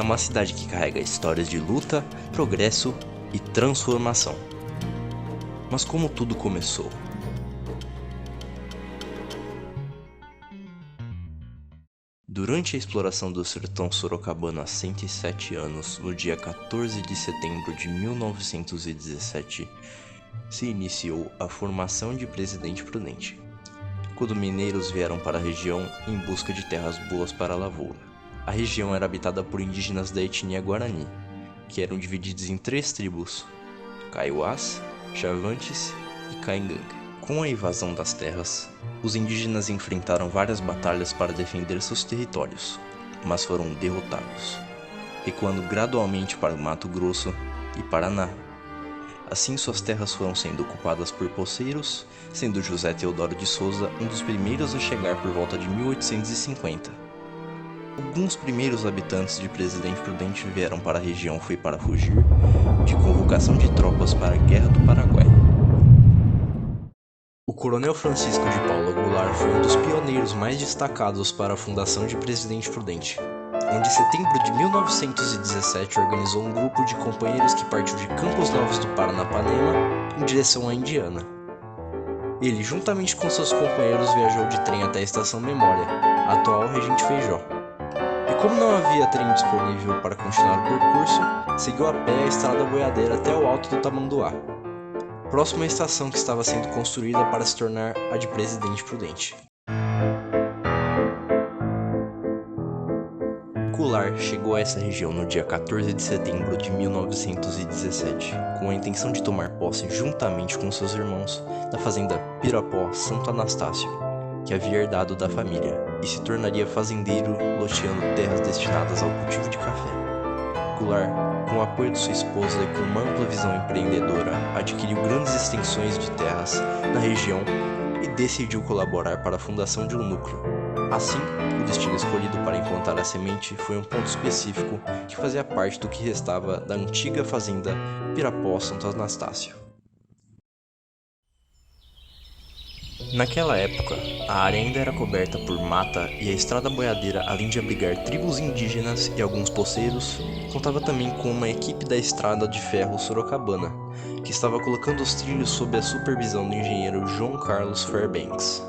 é uma cidade que carrega histórias de luta, progresso e transformação. Mas como tudo começou? Durante a exploração do sertão sorocabano há 107 anos, no dia 14 de setembro de 1917, se iniciou a formação de Presidente Prudente, quando mineiros vieram para a região em busca de terras boas para a lavoura. A região era habitada por indígenas da etnia Guarani, que eram divididos em 3 tribos: Kaiowás, Chavantes e Caingangue. Com a invasão das terras, os indígenas enfrentaram várias batalhas para defender seus territórios, mas foram derrotados, recuando gradualmente para o Mato Grosso e Paraná. Assim, suas terras foram sendo ocupadas por poceiros, sendo José Teodoro de Souza um dos primeiros a chegar por volta de 1850. Alguns primeiros habitantes de Presidente Prudente vieram para a região foi para fugir de convocação de tropas para a Guerra do Paraguai. O coronel Francisco de Paula Goulart foi um dos pioneiros mais destacados para a fundação de Presidente Prudente, onde em setembro de 1917 organizou um grupo de companheiros que partiu de Campos Novos do Paranapanema em direção à Indiana. Ele, juntamente com seus companheiros, viajou de trem até a Estação Memória, a atual Regente Feijó. E como não havia trem disponível para continuar o percurso, seguiu a pé a estrada boiadeira até o alto do Tamanduá, próximo à estação que estava sendo construída para se tornar a de Presidente Prudente. Goulart chegou a essa região no dia 14 de setembro de 1917, com a intenção de tomar posse juntamente com seus irmãos da fazenda Pirapó Santo Anastácio, que havia herdado da família, e se tornaria fazendeiro loteando terras destinadas ao cultivo de café. Goulart, com o apoio de sua esposa e com uma ampla visão empreendedora, adquiriu grandes extensões de terras na região e decidiu colaborar para a fundação de um núcleo. Assim, o destino escolhido para implantar a semente foi um ponto específico que fazia parte do que restava da antiga fazenda Pirapó Santo Anastácio. Naquela época, a área ainda era coberta por mata e a estrada boiadeira, além de abrigar tribos indígenas e alguns poceiros, contava também com uma equipe da Estrada de Ferro Sorocabana, que estava colocando os trilhos sob a supervisão do engenheiro João Carlos Fairbanks.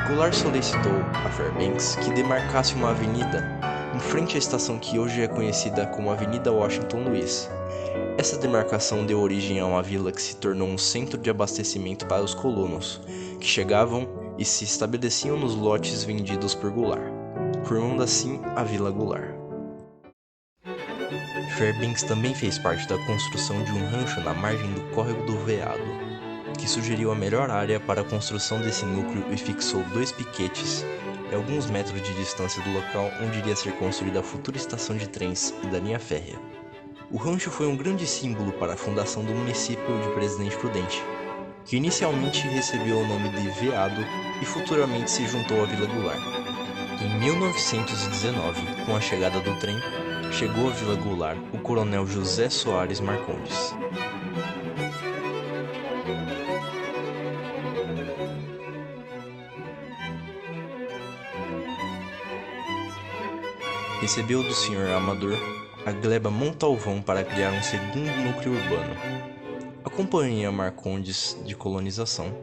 Goulart solicitou a Fairbanks que demarcasse uma avenida em frente à estação que hoje é conhecida como Avenida Washington Luiz. Essa demarcação deu origem a uma vila que se tornou um centro de abastecimento para os colonos, que chegavam e se estabeleciam nos lotes vendidos por Goulart, formando assim a Vila Goulart. Fairbanks também fez parte da construção de um rancho na margem do Córrego do Veado, que sugeriu a melhor área para a construção desse núcleo e fixou 2 piquetes a alguns metros de distância do local onde iria ser construída a futura estação de trens e da linha férrea. O rancho foi um grande símbolo para a fundação do município de Presidente Prudente, que inicialmente recebeu o nome de Veado e futuramente se juntou à Vila Goulart. Em 1919, com a chegada do trem, chegou à Vila Goulart o coronel José Soares Marcondes. Recebeu do Sr. Amador a gleba Montalvão para criar um segundo núcleo urbano. A Companhia Marcondes de Colonização,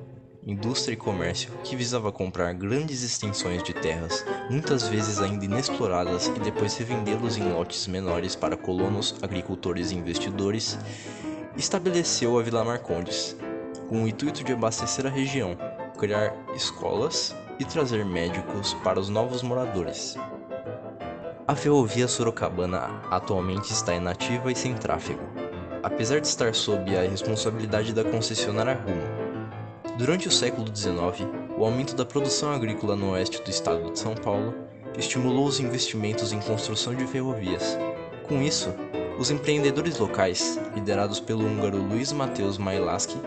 Indústria e Comércio, que visava comprar grandes extensões de terras, muitas vezes ainda inexploradas, e depois revendê-los em lotes menores para colonos, agricultores e investidores, estabeleceu a Vila Marcondes, com o intuito de abastecer a região, criar escolas e trazer médicos para os novos moradores. A ferrovia sorocabana atualmente está inativa e sem tráfego, apesar de estar sob a responsabilidade da concessionária Rumo. Durante o século XIX, o aumento da produção agrícola no oeste do estado de São Paulo estimulou os investimentos em construção de ferrovias. Com isso, os empreendedores locais, liderados pelo húngaro Luiz Mateus Mailaski,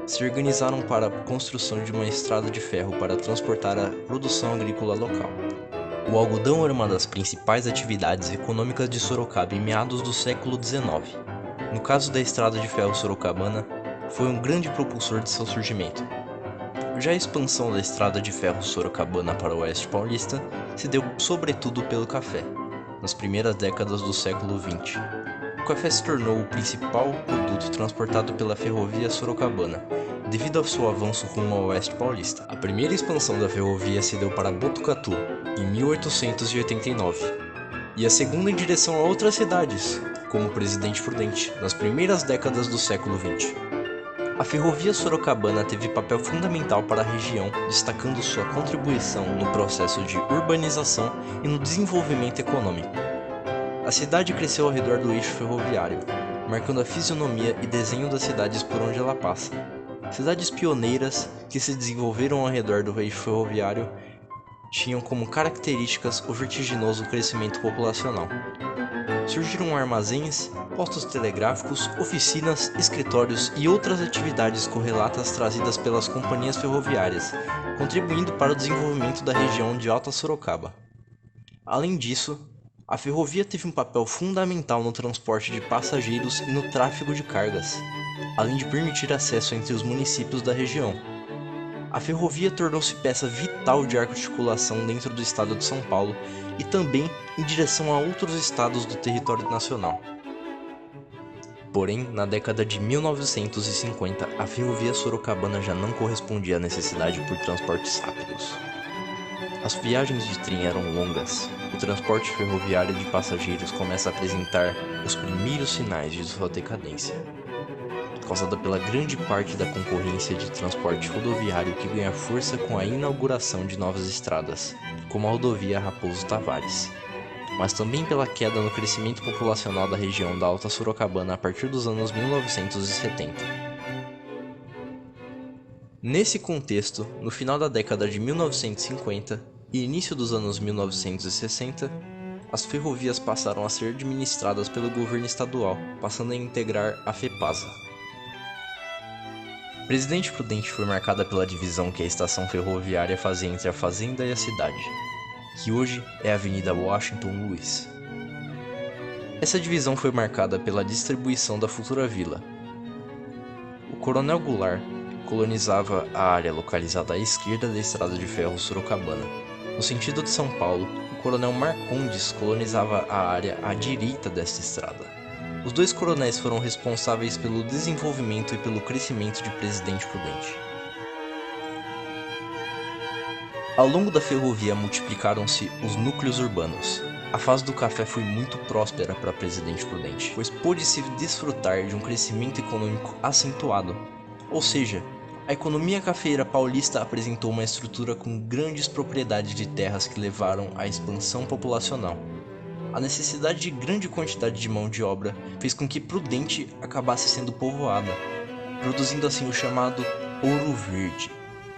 se organizaram para a construção de uma estrada de ferro para transportar a produção agrícola local. O algodão era uma das principais atividades econômicas de Sorocaba em meados do século XIX. No caso da estrada de ferro sorocabana, foi um grande propulsor de seu surgimento. Já a expansão da estrada de ferro sorocabana para o oeste paulista se deu sobretudo pelo café, nas primeiras décadas do século XX. O café se tornou o principal produto transportado pela ferrovia sorocabana, devido ao seu avanço rumo ao oeste paulista. A primeira expansão da ferrovia se deu para Botucatu, em 1889, e a segunda em direção a outras cidades, como Presidente Prudente, nas primeiras décadas do século XX. A ferrovia sorocabana teve papel fundamental para a região, destacando sua contribuição no processo de urbanização e no desenvolvimento econômico. A cidade cresceu ao redor do eixo ferroviário, marcando a fisionomia e desenho das cidades por onde ela passa. Cidades pioneiras que se desenvolveram ao redor do eixo ferroviário tinham como características o vertiginoso crescimento populacional. Surgiram armazéns, postos telegráficos, oficinas, escritórios e outras atividades correlatas trazidas pelas companhias ferroviárias, contribuindo para o desenvolvimento da região de Alta Sorocaba. Além disso, a ferrovia teve um papel fundamental no transporte de passageiros e no tráfego de cargas, além de permitir acesso entre os municípios da região. A ferrovia tornou-se peça vital de articulação dentro do estado de São Paulo e também em direção a outros estados do território nacional. Porém, na década de 1950, a ferrovia sorocabana já não correspondia à necessidade por transportes rápidos. As viagens de trem eram longas. O transporte ferroviário de passageiros começa a apresentar os primeiros sinais de sua decadência, causada pela grande parte da concorrência de transporte rodoviário que ganha força com a inauguração de novas estradas, como a rodovia Raposo Tavares, mas também pela queda no crescimento populacional da região da Alta Sorocabana a partir dos anos 1970. Nesse contexto, no final da década de 1950 e início dos anos 1960, as ferrovias passaram a ser administradas pelo governo estadual, passando a integrar a FEPASA. Presidente Prudente foi marcada pela divisão que a estação ferroviária fazia entre a fazenda e a cidade, que hoje é a Avenida Washington Luiz. Essa divisão foi marcada pela distribuição da futura vila. O Coronel Goulart colonizava a área localizada à esquerda da estrada de ferro sorocabana. No sentido de São Paulo, o Coronel Marcondes colonizava a área à direita desta estrada. Os dois coronéis foram responsáveis pelo desenvolvimento e pelo crescimento de Presidente Prudente. Ao longo da ferrovia multiplicaram-se os núcleos urbanos. A fase do café foi muito próspera para Presidente Prudente, pois pôde-se desfrutar de um crescimento econômico acentuado. Ou seja, a economia cafeeira paulista apresentou uma estrutura com grandes propriedades de terras que levaram à expansão populacional. A necessidade de grande quantidade de mão de obra fez com que Prudente acabasse sendo povoada, produzindo assim o chamado Ouro Verde,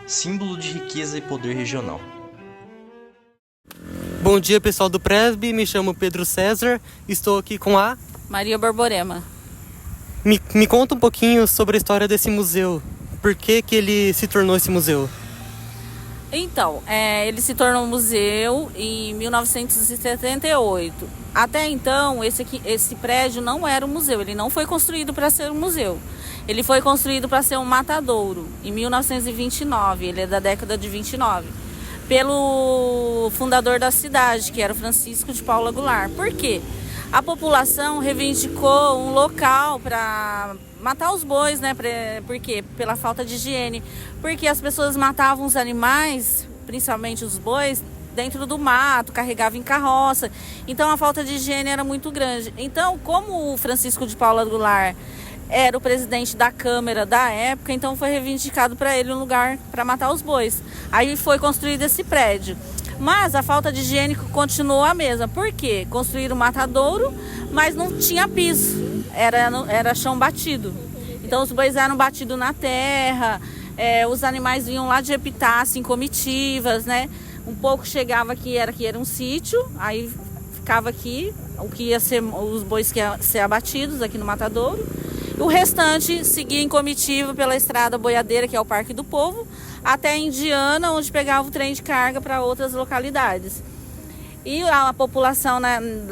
símbolo de riqueza e poder regional. Bom dia, pessoal do Presb, me chamo Pedro César, estou aqui com a Maria Borborema. Me conta um pouquinho sobre a história desse museu. Por que ele se tornou esse museu? Então, ele se tornou um museu em 1978. Até então, esse prédio não era um museu, ele não foi construído para ser um museu. Ele foi construído para ser um matadouro, em 1929, ele é da década de 29, pelo fundador da cidade, que era o Francisco de Paula Goulart. Por quê? A população reivindicou um local para matar os bois, né? Por quê? Pela falta de higiene. Porque as pessoas matavam os animais, principalmente os bois, dentro do mato, carregavam em carroça. Então a falta de higiene era muito grande. Então, como o Francisco de Paula Goulart era o presidente da Câmara da época, então foi reivindicado para ele um lugar para matar os bois. Aí foi construído esse prédio. Mas a falta de higiene continuou a mesma. Por quê? Construíram um matadouro, mas não tinha piso. Era chão batido. Então os bois eram batidos na terra, os animais vinham lá de Epitácio em comitivas, né? Um pouco chegava aqui, era um sítio, aí ficava aqui, o que ia ser os bois que iam ser abatidos aqui no matadouro. O restante seguia em comitiva pela estrada boiadeira, que é o Parque do Povo, até Indiana, onde pegava o trem de carga para outras localidades. E a população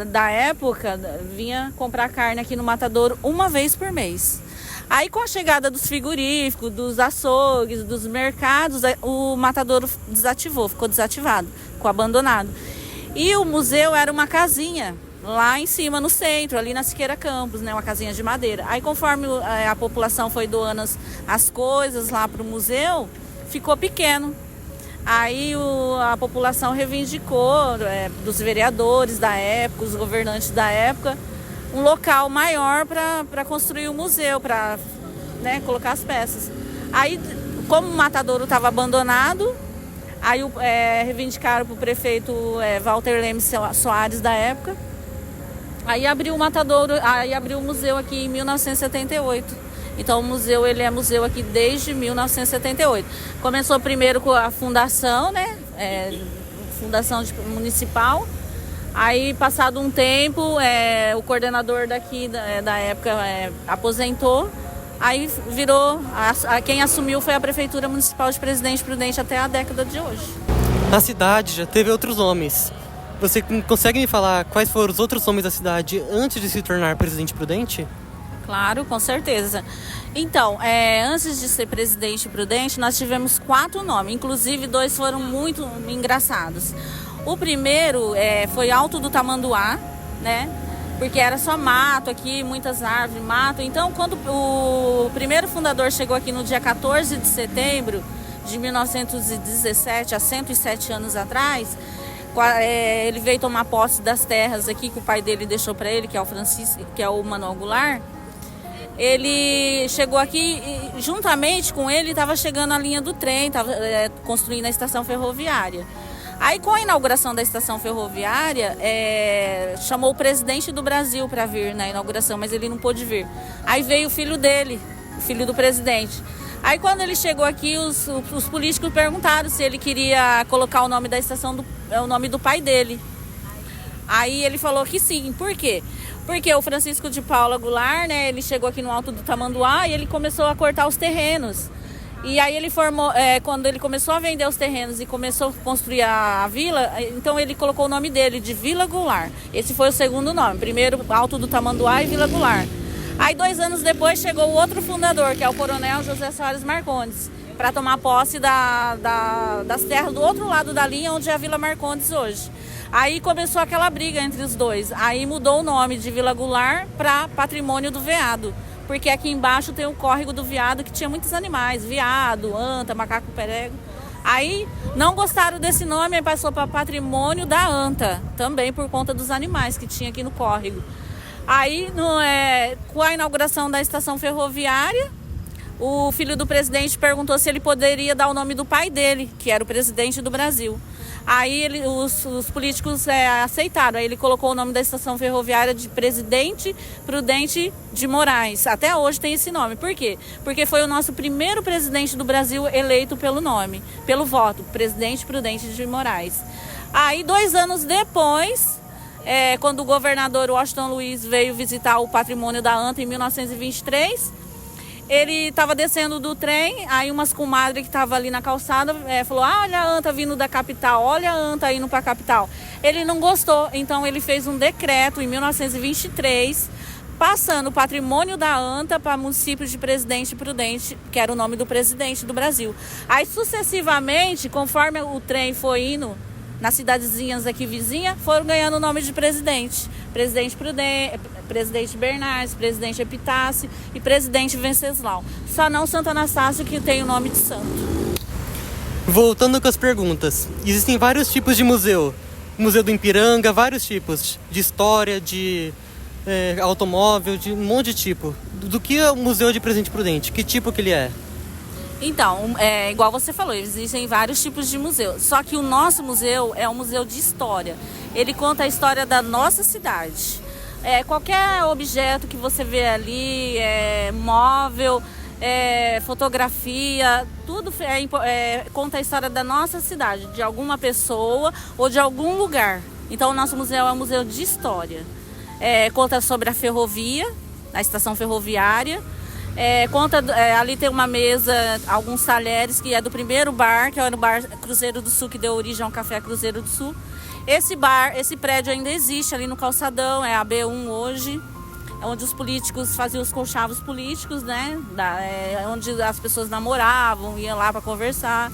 da época vinha comprar carne aqui no matadouro uma vez por mês. Aí, com a chegada dos frigoríficos, dos açougues, dos mercados, o matadouro ficou desativado, ficou abandonado. E o museu era uma casinha lá em cima, no centro, ali na Siqueira Campos, né, uma casinha de madeira. Aí, conforme a população foi doando as coisas lá para o museu, ficou pequeno. Aí a população reivindicou, dos vereadores da época, os governantes da época, um local maior para construir o museu, para, né, colocar as peças. Aí, como o matadouro estava abandonado, aí reivindicaram para o prefeito Walter Leme Soares da época, aí abriu o matadouro, aí abriu o museu aqui em 1978. Então o museu, ele é museu aqui desde 1978. Começou primeiro com a fundação, né? Fundação municipal. Aí, passado um tempo, o coordenador daqui da época aposentou. Aí virou, quem assumiu foi a Prefeitura Municipal de Presidente Prudente até a década de hoje. A cidade já teve outros nomes. Você consegue me falar quais foram os outros nomes da cidade antes de se tornar Presidente Prudente? Claro, com certeza. Então, antes de ser Presidente Prudente, nós tivemos 4 nomes. Inclusive, 2 foram muito engraçados. O primeiro foi Alto do Tamanduá, né? Porque era só mato aqui, muitas árvores, mato. Então, quando o primeiro fundador chegou aqui no dia 14 de setembro de 1917, há 107 anos atrás, ele veio tomar posse das terras aqui que o pai dele deixou para ele, que é o Francisco, que é o Manuel Goulart. Ele chegou aqui e, juntamente com ele, estava chegando a linha do trem, estava construindo a estação ferroviária. Aí, com a inauguração da estação ferroviária, chamou o presidente do Brasil para vir na inauguração, mas ele não pôde vir. Aí veio o filho dele, o filho do presidente. Aí, quando ele chegou aqui, os políticos perguntaram se ele queria colocar o nome da estação, o nome do pai dele. Aí ele falou que sim. Por quê? Porque o Francisco de Paula Goulart, né, ele chegou aqui no Alto do Tamanduá e ele começou a cortar os terrenos. E aí ele formou, quando ele começou a vender os terrenos e começou a construir a vila, então ele colocou o nome dele de Vila Goulart. Esse foi o segundo nome, primeiro Alto do Tamanduá e Vila Goulart. Aí 2 anos depois chegou o outro fundador, que é o Coronel José Soares Marcondes, para tomar posse das terras do outro lado da linha, onde é a Vila Marcondes hoje. Aí começou aquela briga entre os dois. Aí mudou o nome de Vila Goulart para Patrimônio do Veado. Porque aqui embaixo tem o córrego do veado, que tinha muitos animais. Veado, anta, macaco perego. Aí não gostaram desse nome e passou para Patrimônio da Anta. Também por conta dos animais que tinha aqui no córrego. Aí, com a inauguração da estação ferroviária, o filho do presidente perguntou se ele poderia dar o nome do pai dele, que era o presidente do Brasil. Aí os políticos aceitaram, aí ele colocou o nome da estação ferroviária de Presidente Prudente de Moraes. Até hoje tem esse nome. Por quê? Porque foi o nosso primeiro presidente do Brasil eleito pelo nome, pelo voto, Presidente Prudente de Moraes. Aí 2 anos depois, quando o governador Washington Luiz veio visitar o patrimônio da Anta em 1923, ele estava descendo do trem, aí umas comadres que estavam ali na calçada falou: olha a anta vindo da capital, olha a anta indo para a capital. Ele não gostou, então ele fez um decreto em 1923, passando o patrimônio da anta para município de Presidente Prudente, que era o nome do presidente do Brasil. Aí sucessivamente, conforme o trem foi indo nas cidadezinhas aqui vizinhas, foram ganhando o nome de presidente. Presidente Prudente, Presidente Bernardes, Presidente Epitácio e Presidente Venceslau. Só não Santo Anastácio, que tem o nome de santo. Voltando com as perguntas. Existem vários tipos de museu. Museu do Ipiranga, vários tipos. De história, de automóvel, de um monte de tipo. Do que é o Museu de Presidente Prudente? Que tipo que ele é? Então, igual você falou, existem vários tipos de museu. Só que o nosso museu é um museu de história. Ele conta a história da nossa cidade. Qualquer objeto que você vê ali, móvel, fotografia, tudo conta a história da nossa cidade, de alguma pessoa ou de algum lugar. Então, o nosso museu é um museu de história. Conta sobre a ferrovia, na estação ferroviária. Ali tem uma mesa, alguns talheres, que é do primeiro bar, que era o Bar Cruzeiro do Sul, que deu origem ao Café Cruzeiro do Sul. Esse prédio ainda existe ali no calçadão, é a B1 hoje, é onde os políticos faziam os conchavos políticos, né? Onde as pessoas namoravam, iam lá para conversar.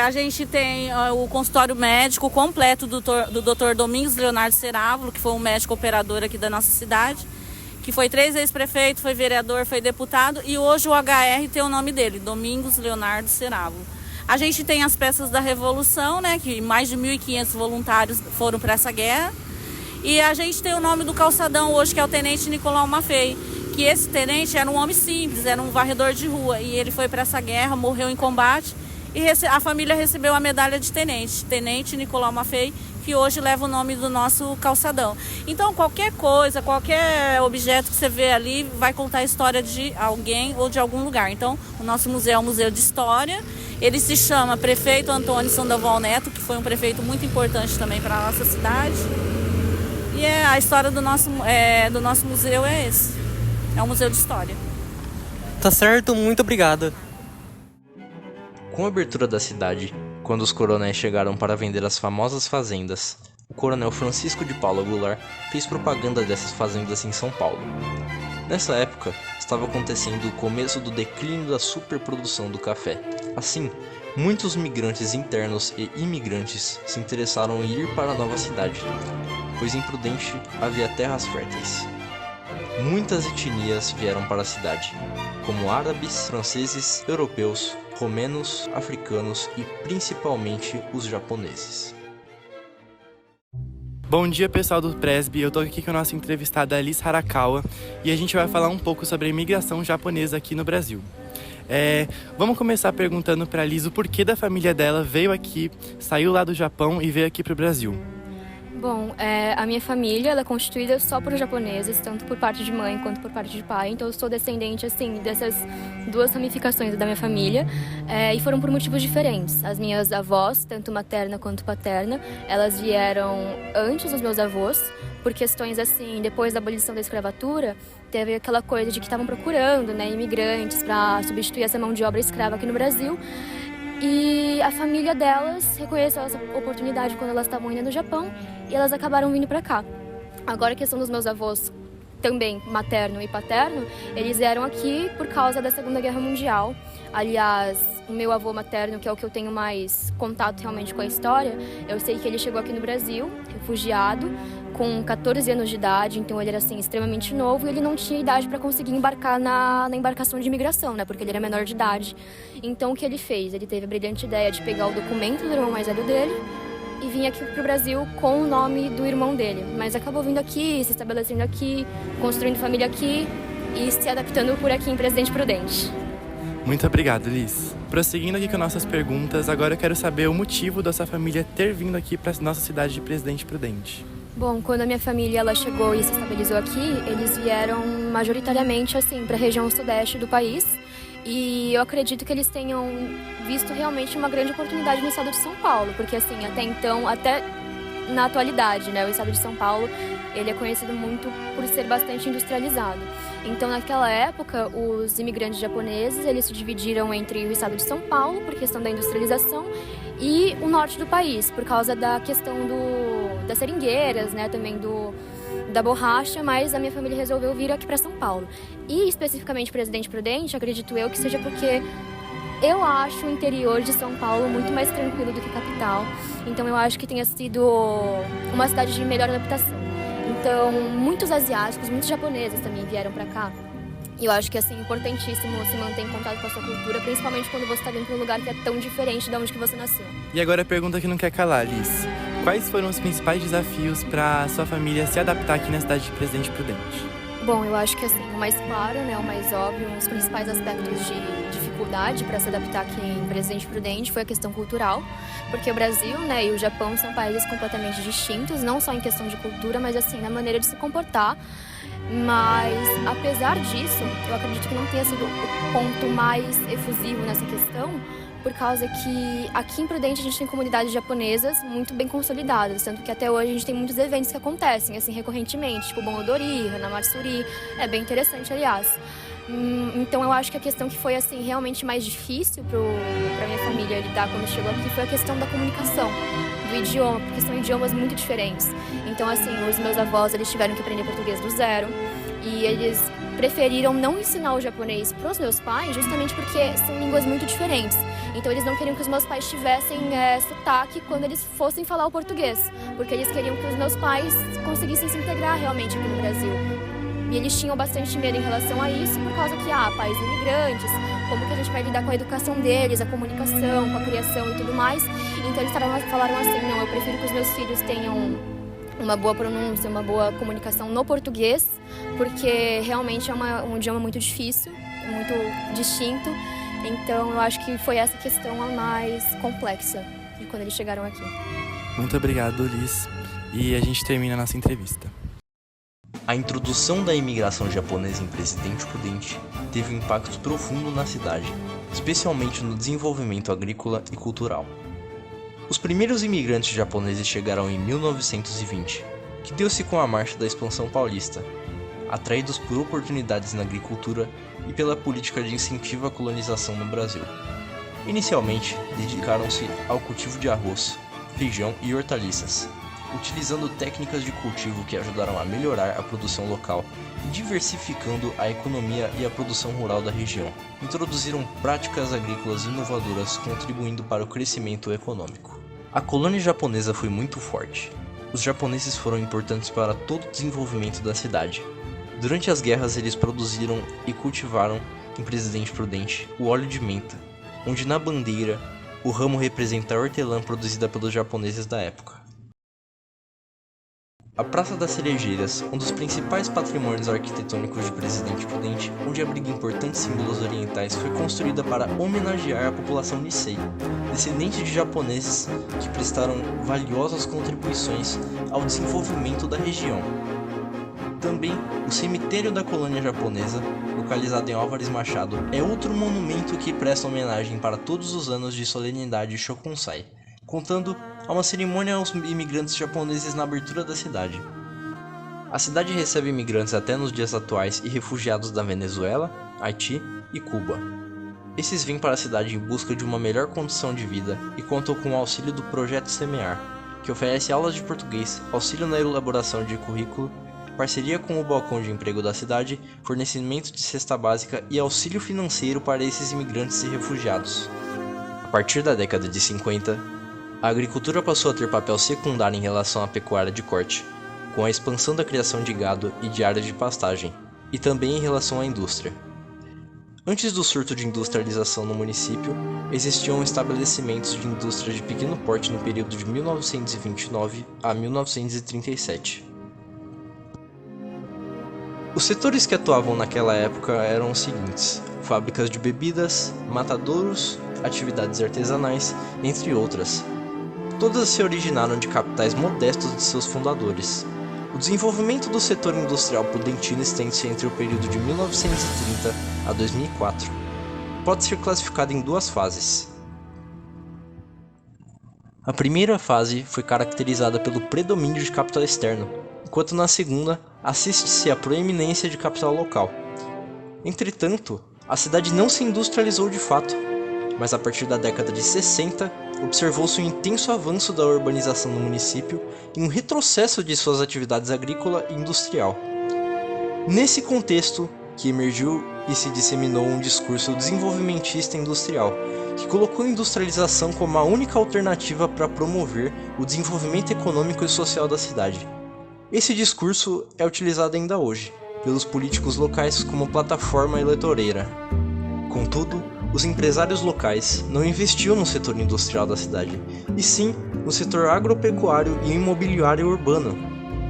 A gente tem o consultório médico completo do Dr. Domingos Leonardo Cerávulo, que foi um médico operador aqui da nossa cidade, que foi 3 vezes prefeito, foi vereador, foi deputado, e hoje o HR tem o nome dele, Domingos Leonardo Cerávulo. A gente tem as peças da Revolução, né, que mais de 1.500 voluntários foram para essa guerra. E a gente tem o nome do calçadão hoje, que é o Tenente Nicolau Maffei, que esse tenente era um homem simples, era um varredor de rua, e ele foi para essa guerra, morreu em combate, e a família recebeu a medalha de tenente, Tenente Nicolau Maffei, que hoje leva o nome do nosso calçadão. Então, qualquer coisa, qualquer objeto que você vê ali vai contar a história de alguém ou de algum lugar. Então, o nosso museu é um museu de história. Ele se chama Prefeito Antônio Sandoval Neto, que foi um prefeito muito importante também para a nossa cidade. E a história do nosso museu é esse. É um museu de história. Tá certo, muito obrigada. Com a abertura da cidade, quando os coronéis chegaram para vender as famosas fazendas, o coronel Francisco de Paula Goulart fez propaganda dessas fazendas em São Paulo. Nessa época, estava acontecendo o começo do declínio da superprodução do café. Assim, muitos migrantes internos e imigrantes se interessaram em ir para a nova cidade, pois em Prudente havia terras férteis. Muitas etnias vieram para a cidade, como árabes, franceses, europeus, romenos, africanos e principalmente os japoneses. Bom dia, pessoal do Presby, eu tô aqui com a nossa entrevistada Liz Harakawa e a gente vai falar um pouco sobre a imigração japonesa aqui no Brasil. Vamos começar perguntando para a Liz o porquê da família dela veio aqui, saiu lá do Japão e veio aqui para o Brasil. Bom, a minha família ela é constituída só por japoneses, tanto por parte de mãe quanto por parte de pai. Então eu sou descendente, assim, dessas duas ramificações da minha família. E foram por motivos diferentes. As minhas avós, tanto materna quanto paterna, elas vieram antes dos meus avós, por questões assim, depois da abolição da escravatura, teve aquela coisa de que estavam procurando, né, imigrantes para substituir essa mão de obra escrava aqui no Brasil. E a família delas reconheceu essa oportunidade quando elas estavam indo no Japão e elas acabaram vindo para cá. Agora a questão dos meus avós, também materno e paterno, eles vieram aqui por causa da Segunda Guerra Mundial. Aliás, o meu avô materno, que é o que eu tenho mais contato realmente com a história, eu sei que ele chegou aqui no Brasil, refugiado, com 14 anos de idade, então ele era assim extremamente novo e ele não tinha idade para conseguir embarcar na embarcação de imigração, né, porque ele era menor de idade. Então o que ele fez? Ele teve a brilhante ideia de pegar o documento do irmão mais velho dele e vir aqui pro Brasil com o nome do irmão dele, mas acabou vindo aqui, se estabelecendo aqui, construindo família aqui e se adaptando por aqui em Presidente Prudente. Muito obrigado, Liz. Prosseguindo aqui com nossas perguntas, agora eu quero saber o motivo da sua família ter vindo aqui para nossa cidade de Presidente Prudente. Bom, quando a minha família ela chegou e se estabilizou aqui, eles vieram majoritariamente assim para a região sudeste do país. E eu acredito que eles tenham visto realmente uma grande oportunidade no estado de São Paulo, porque assim, até então, até na atualidade, né, o estado de São Paulo, ele é conhecido muito por ser bastante industrializado. Então, naquela época, os imigrantes japoneses, eles se dividiram entre o estado de São Paulo, por questão da industrialização, e o norte do país, por causa da questão das seringueiras, né, também da borracha, mas a minha família resolveu vir aqui para São Paulo. E especificamente Presidente Prudente, acredito eu que seja porque eu acho o interior de São Paulo muito mais tranquilo do que a capital. Então eu acho que tenha sido uma cidade de melhor adaptação. Então muitos asiáticos, muitos japoneses também vieram para cá. E eu acho que assim, é importantíssimo se manter em contato com a sua cultura, principalmente quando você está vindo para um lugar que é tão diferente de onde que você nasceu. E agora a pergunta que não quer calar, Liz. Quais foram os principais desafios para a sua família se adaptar aqui na cidade de Presidente Prudente? Bom, eu acho que assim, o mais claro, né, o mais óbvio, os principais aspectos de dificuldade para se adaptar aqui em Presidente Prudente foi a questão cultural, porque o Brasil, né, e o Japão são países completamente distintos, não só em questão de cultura, mas assim, na maneira de se comportar. Mas, apesar disso, eu acredito que não tenha sido o ponto mais efusivo nessa questão, por causa que aqui em Prudente a gente tem comunidades japonesas muito bem consolidadas, tanto que até hoje a gente tem muitos eventos que acontecem, assim, recorrentemente, tipo Bon Odori, Hanamatsuri, é bem interessante, aliás. Então eu acho que a questão que foi, assim, realmente mais difícil pra minha família lidar quando chegou aqui foi a questão da comunicação, do idioma, porque são idiomas muito diferentes. Então, assim, os meus avós, eles tiveram que aprender português do zero, e eles preferiram não ensinar o japonês para os meus pais justamente porque são línguas muito diferentes. Então eles não queriam que os meus pais tivessem sotaque quando eles fossem falar o português, porque eles queriam que os meus pais conseguissem se integrar realmente aqui no Brasil. E eles tinham bastante medo em relação a isso, por causa que, pais imigrantes, como que a gente vai lidar com a educação deles, a comunicação, com a criação e tudo mais. Então eles falaram assim, não, eu prefiro que os meus filhos tenham uma boa pronúncia, uma boa comunicação no português, porque realmente é um idioma muito difícil, muito distinto. Então eu acho que foi essa questão a mais complexa de quando eles chegaram aqui. Muito obrigado, Liz. E a gente termina a nossa entrevista. A introdução da imigração japonesa em Presidente Prudente teve um impacto profundo na cidade, especialmente no desenvolvimento agrícola e cultural. Os primeiros imigrantes japoneses chegaram em 1920, que deu-se com a marcha da expansão paulista, atraídos por oportunidades na agricultura e pela política de incentivo à colonização no Brasil. Inicialmente, dedicaram-se ao cultivo de arroz, feijão e hortaliças, utilizando técnicas de cultivo que ajudaram a melhorar a produção local e diversificando a economia e a produção rural da região. Introduziram práticas agrícolas inovadoras, contribuindo para o crescimento econômico. A colônia japonesa foi muito forte. Os japoneses foram importantes para todo o desenvolvimento da cidade. Durante as guerras, eles produziram e cultivaram, em Presidente Prudente, o óleo de menta, onde na bandeira o ramo representa a hortelã produzida pelos japoneses da época. A Praça das Cerejeiras, um dos principais patrimônios arquitetônicos de Presidente Prudente, onde abriga importantes símbolos orientais, foi construída para homenagear a população Nisei, descendente de japoneses que prestaram valiosas contribuições ao desenvolvimento da região. Também, o cemitério da colônia japonesa, localizado em Álvares Machado, é outro monumento que presta homenagem para todos os anos de solenidade Shokonsai, contando a uma cerimônia aos imigrantes japoneses na abertura da cidade. A cidade recebe imigrantes até nos dias atuais e refugiados da Venezuela, Haiti e Cuba. Esses vêm para a cidade em busca de uma melhor condição de vida e contam com o auxílio do Projeto Semear, que oferece aulas de português, auxílio na elaboração de currículo, parceria com o balcão de emprego da cidade, fornecimento de cesta básica e auxílio financeiro para esses imigrantes e refugiados. A partir da década de 50, a agricultura passou a ter papel secundário em relação à pecuária de corte, com a expansão da criação de gado e de áreas de pastagem, e também em relação à indústria. Antes do surto de industrialização no município, existiam estabelecimentos de indústria de pequeno porte no período de 1929 a 1937. Os setores que atuavam naquela época eram os seguintes: fábricas de bebidas, matadouros, atividades artesanais, entre outras. Todas se originaram de capitais modestos de seus fundadores. O desenvolvimento do setor industrial prudentino estende-se entre o período de 1930 a 2004. Pode ser classificado em duas fases. A primeira fase foi caracterizada pelo predomínio de capital externo, enquanto na segunda assiste-se à proeminência de capital local. Entretanto, a cidade não se industrializou de fato, mas a partir da década de 60, observou-se um intenso avanço da urbanização no município e um retrocesso de suas atividades agrícola e industrial. Nesse contexto, que emergiu e se disseminou um discurso desenvolvimentista industrial, que colocou a industrialização como a única alternativa para promover o desenvolvimento econômico e social da cidade. Esse discurso é utilizado ainda hoje pelos políticos locais como plataforma eleitoreira. Contudo, os empresários locais não investiam no setor industrial da cidade, e sim no setor agropecuário e imobiliário urbano,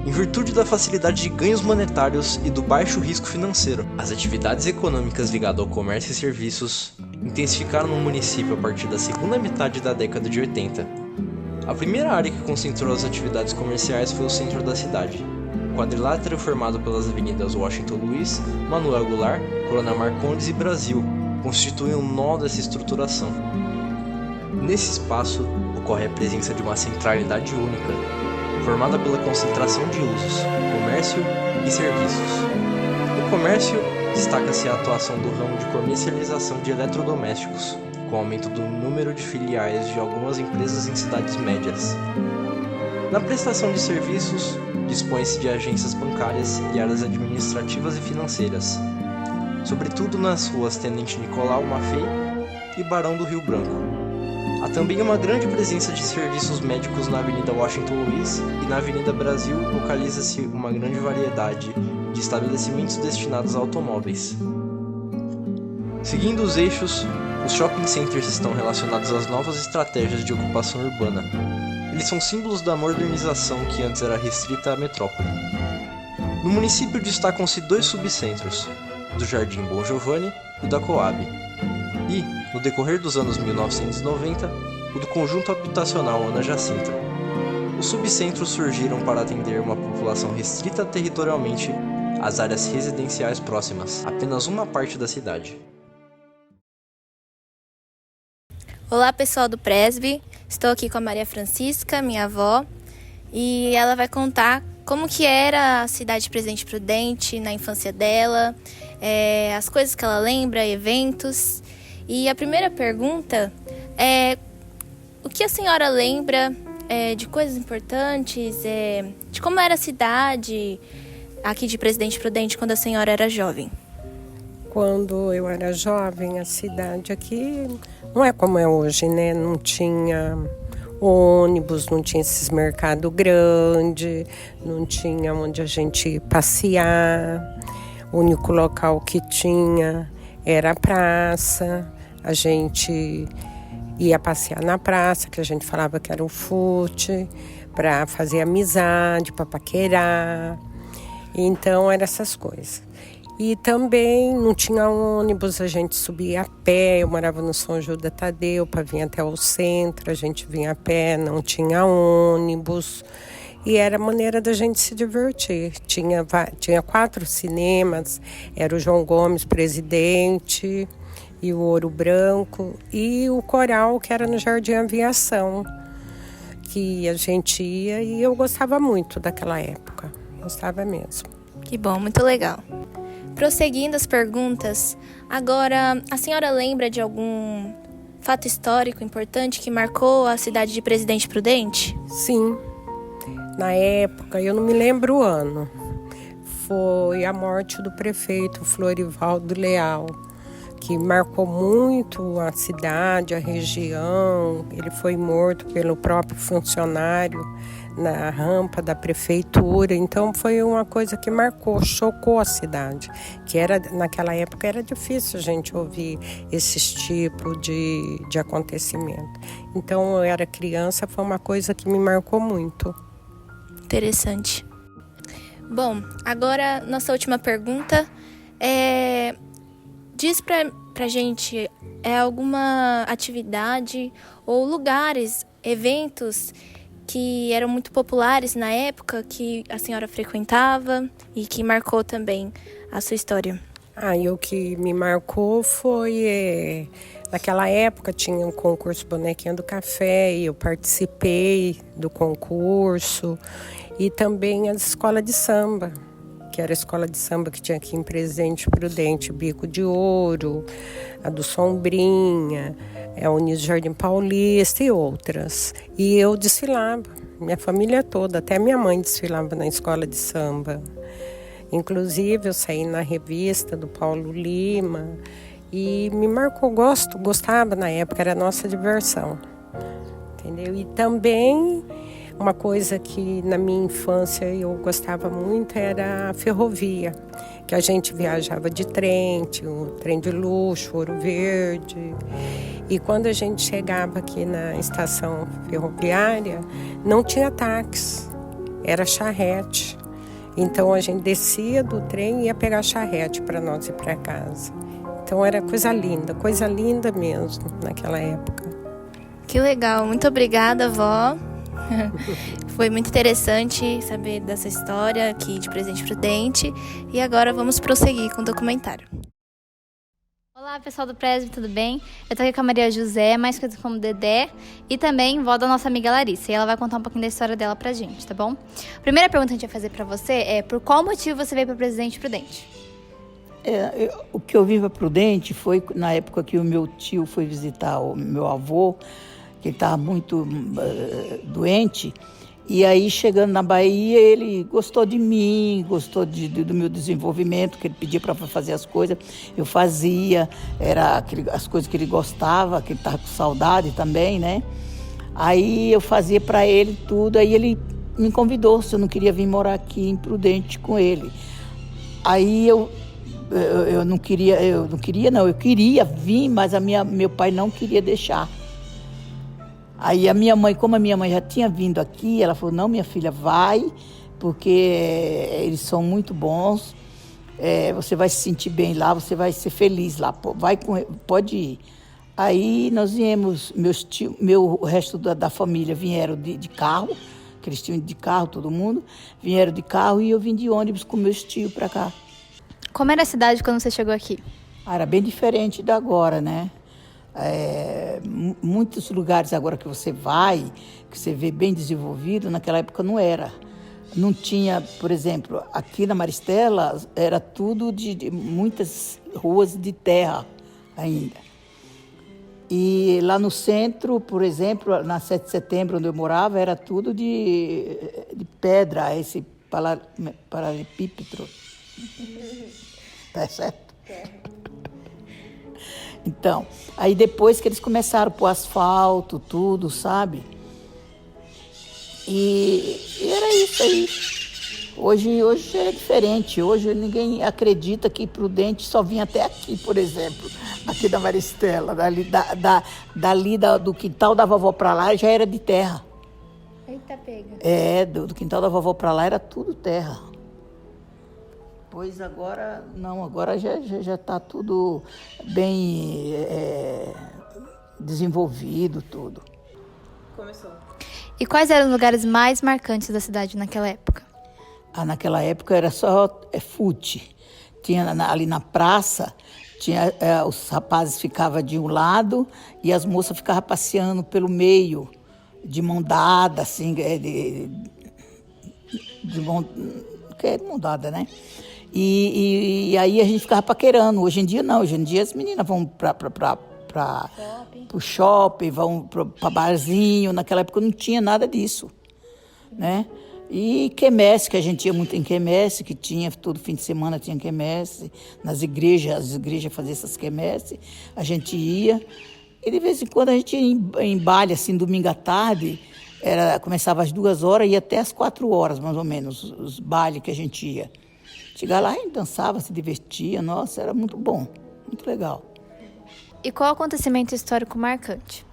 em virtude da facilidade de ganhos monetários e do baixo risco financeiro. As atividades econômicas ligadas ao comércio e serviços intensificaram no município a partir da segunda metade da década de 80. A primeira área que concentrou as atividades comerciais foi o centro da cidade. O quadrilátero formado pelas avenidas Washington Luiz, Manuel Goulart, Coronel Marcondes e Brasil constitui um nó dessa estruturação. Nesse espaço ocorre a presença de uma centralidade única, formada pela concentração de usos, comércio e serviços. No comércio, destaca-se a atuação do ramo de comercialização de eletrodomésticos, com o aumento do número de filiais de algumas empresas em cidades médias. Na prestação de serviços, dispõe-se de agências bancárias e áreas administrativas e financeiras, sobretudo nas ruas Tenente Nicolau Maffei e Barão do Rio Branco. Há também uma grande presença de serviços médicos na Avenida Washington Luiz e na Avenida Brasil localiza-se uma grande variedade de estabelecimentos destinados a automóveis. Seguindo os eixos, os shopping centers estão relacionados às novas estratégias de ocupação urbana. Eles são símbolos da modernização que antes era restrita à metrópole. No município destacam-se 2 subcentros, do Jardim Bom Giovanni e o da Coab. E, no decorrer dos anos 1990, o do conjunto habitacional Ana Jacinta. Os subcentros surgiram para atender uma população restrita territorialmente às áreas residenciais próximas, apenas uma parte da cidade. Olá pessoal do Presb, estou aqui com a Maria Francisca, minha avó, e ela vai contar como que era a cidade de Presidente Prudente na infância dela, as coisas que ela lembra, eventos. E a primeira pergunta é: o que a senhora lembra de coisas importantes, de como era a cidade aqui de Presidente Prudente quando a senhora era jovem? Quando eu era jovem, a cidade aqui não é como é hoje, né? Não tinha ônibus, não tinha esses mercados grandes, não tinha onde a gente passear. O único local que tinha era a praça. A gente ia passear na praça, que a gente falava que era o fute, para fazer amizade, para paquerar. Então, eram essas coisas. E também não tinha ônibus, a gente subia a pé. Eu morava no São Judas Tadeu, para vir até o centro, a gente vinha a pé, não tinha ônibus. E era a maneira da gente se divertir. Tinha 4 cinemas, era o João Gomes Presidente e o Ouro Branco e o Coral, que era no Jardim Aviação, que a gente ia, e eu gostava muito daquela época, gostava mesmo. Que bom, muito legal. Prosseguindo as perguntas, agora, a senhora lembra de algum fato histórico importante que marcou a cidade de Presidente Prudente? Sim, na época, eu não me lembro o ano, foi a morte do prefeito Florivaldo Leal, que marcou muito a cidade, a região. Ele foi morto pelo próprio funcionário na rampa da prefeitura, então foi uma coisa que marcou, chocou a cidade, que naquela época era difícil a gente ouvir esses tipos de acontecimento. Então eu era criança, foi uma coisa que me marcou muito. Interessante. Bom, agora nossa última pergunta diz pra gente alguma atividade ou lugares, eventos que eram muito populares na época, que a senhora frequentava e que marcou também a sua história. E o que me marcou foi, naquela época tinha um concurso Bonequinha do Café, e eu participei do concurso, e também a escola de samba, que era a escola de samba que tinha aqui em Presidente Prudente, Bico de Ouro, a do Sombrinha, a Unidos Jardim Paulista e outras. E eu desfilava, minha família toda, até minha mãe desfilava na escola de samba. Inclusive eu saí na revista do Paulo Lima e me marcou, gostava na época, era a nossa diversão, entendeu? E também uma coisa que na minha infância eu gostava muito era a ferrovia, que a gente viajava de trem, tinha o trem de luxo, Ouro Verde. E quando a gente chegava aqui na estação ferroviária, não tinha táxi, era charrete. Então a gente descia do trem e ia pegar charrete para nós ir para casa. Então era coisa linda mesmo naquela época. Que legal, muito obrigada, vó. Foi muito interessante saber dessa história aqui de Presidente Prudente. E agora vamos prosseguir com o documentário. Olá Olá, pessoal do Presby, tudo bem? Eu tô aqui com a Maria José, mais conhecida como Dedé, e também vó da nossa amiga Larissa, e ela vai contar um pouquinho da história dela pra gente, tá bom? A primeira pergunta que a gente vai fazer pra você é: por qual motivo você veio pra Presidente Prudente? O que eu vim para Prudente foi na época que o meu tio foi visitar o meu avô, que ele estava muito doente. E aí, chegando na Bahia, ele gostou de mim, gostou do meu desenvolvimento, que ele pedia para fazer as coisas. Eu fazia, era as coisas que ele gostava, que ele estava com saudade também, né? Aí eu fazia para ele tudo, aí ele me convidou se eu não queria vir morar aqui em Prudente com ele. Aí eu queria vir, mas meu pai não queria deixar. Aí a minha mãe, como a minha mãe já tinha vindo aqui, ela falou: não, minha filha, vai, porque eles são muito bons, você vai se sentir bem lá, você vai ser feliz lá, pode ir. Aí nós viemos, o resto da família vieram de carro, que eles tinham de carro, todo mundo, vieram de carro, e eu vim de ônibus com meus tios para cá. Como era a cidade quando você chegou aqui? Era bem diferente da agora, né? Muitos lugares agora que você vai, que você vê bem desenvolvido, naquela época não era. Não tinha, por exemplo, aqui na Maristela, era tudo de muitas ruas de terra ainda. E lá no centro, por exemplo, na 7 de setembro, onde eu morava, era tudo de pedra, esse paralelepípedo. Tá certo? Então, aí depois que eles começaram a pôr asfalto, tudo, sabe? E era isso aí. Hoje é diferente. Hoje ninguém acredita que Prudente só vinha até aqui, por exemplo. Aqui da Maristela. Dali do quintal da vovó para lá já era de terra. Eita, pega. Do quintal da vovó para lá era tudo terra. Pois agora não, agora já está tudo bem desenvolvido, tudo. Começou. E quais eram os lugares mais marcantes da cidade naquela época? Naquela época era só fute. Tinha ali na praça, os rapazes ficavam de um lado e as moças ficavam passeando pelo meio, de mão dada, assim, de mão dada, né? E aí a gente ficava paquerando. Hoje em dia não, hoje em dia as meninas vão pro shopping, vão para barzinho. Naquela época não tinha nada disso, né? E quermesse, que a gente ia muito em quermesse, que tinha todo fim de semana tinha quermesse, nas igrejas, as igrejas faziam essas quermesse, a gente ia. E de vez em quando a gente ia em baile, assim, domingo à tarde, começava às 2h e ia até às 4h, mais ou menos, os bailes que a gente ia. Chegava lá e dançava, se divertia, nossa, era muito bom, muito legal. E qual acontecimento histórico marcante?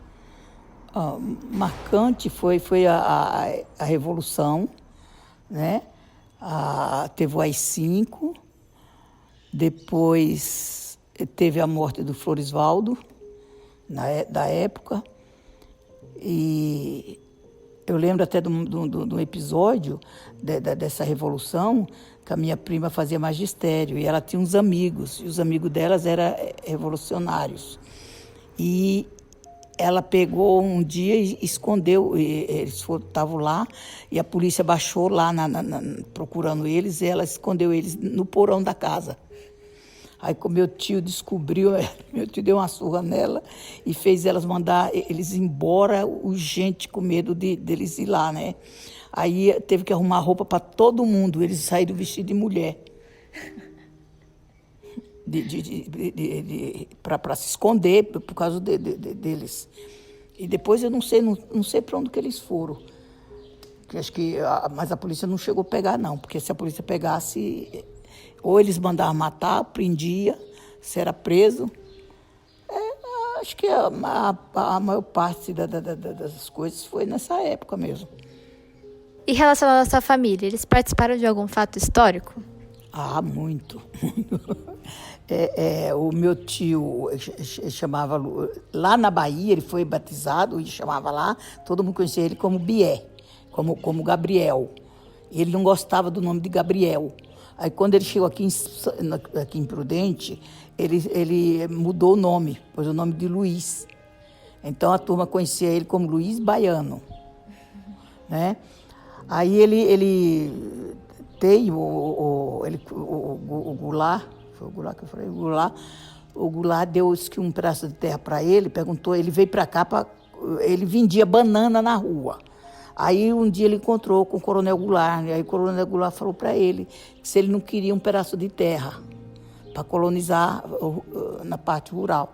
Marcante foi a Revolução, né? Teve o AI-5, depois teve a morte do Floresvaldo, da época, e eu lembro até do episódio dessa Revolução, que a minha prima fazia magistério, e ela tinha uns amigos, e os amigos delas eram revolucionários. E ela pegou um dia e escondeu, eles estavam lá, e a polícia baixou lá procurando eles, e ela escondeu eles no porão da casa. Aí quando meu tio descobriu, meu tio deu uma surra nela e fez elas mandar eles embora urgente, com medo deles ir lá, né? Aí teve que arrumar roupa para todo mundo, eles saíram vestidos de mulher. Para se esconder por causa deles. E depois eu não sei para onde que eles foram. Mas a polícia não chegou a pegar, não, porque se a polícia pegasse, ou eles mandavam matar, prendia, se era preso. Acho que a maior parte das coisas foi nessa época mesmo. E relacionado à sua família, eles participaram de algum fato histórico? Muito. O meu tio chamava, lá na Bahia, ele foi batizado e chamava lá, todo mundo conhecia ele como Bié, como Gabriel. Ele não gostava do nome de Gabriel. Aí quando ele chegou aqui em Prudente, ele mudou o nome, pôs o nome de Luiz. Então a turma conhecia ele como Luiz Baiano, né? Aí ele tem o Goulart, foi o Goulart que eu falei, o Goulart deu um pedaço de terra para ele, perguntou, ele veio para cá, ele vendia banana na rua. Aí um dia ele encontrou com o Coronel Goulart, aí o Coronel Goulart falou para ele que se ele não queria um pedaço de terra para colonizar na parte rural.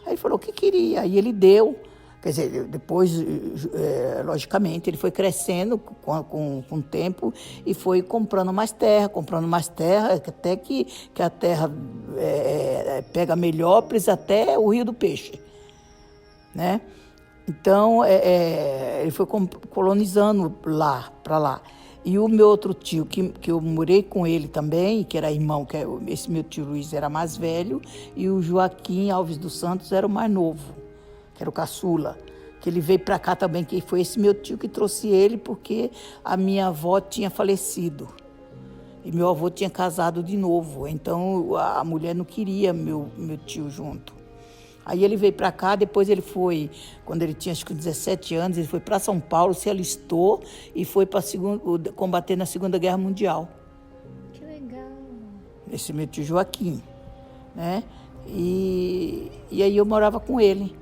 Aí ele falou que queria, aí ele deu. Quer dizer, depois, logicamente, ele foi crescendo com o tempo e foi comprando mais terra, até que a terra pega melhor, precisa até o Rio do Peixe, né? Então, ele foi colonizando para lá. E o meu outro tio, que eu morei com ele também, que era irmão, esse meu tio Luiz era mais velho, e o Joaquim Alves dos Santos era o mais novo, que era o caçula, que ele veio para cá também, que foi esse meu tio que trouxe ele, porque a minha avó tinha falecido. E meu avô tinha casado de novo, então a mulher não queria meu tio junto. Aí ele veio para cá, depois ele foi, quando ele tinha acho que 17 anos, ele foi para São Paulo, se alistou e foi para combater na Segunda Guerra Mundial. Que legal. Esse meu tio Joaquim, né? E aí eu morava com ele.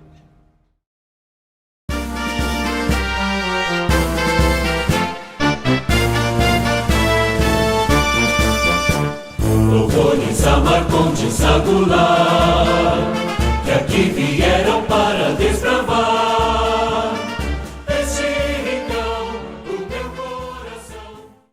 Louvores a Marcondes Aguilar, que aqui vieram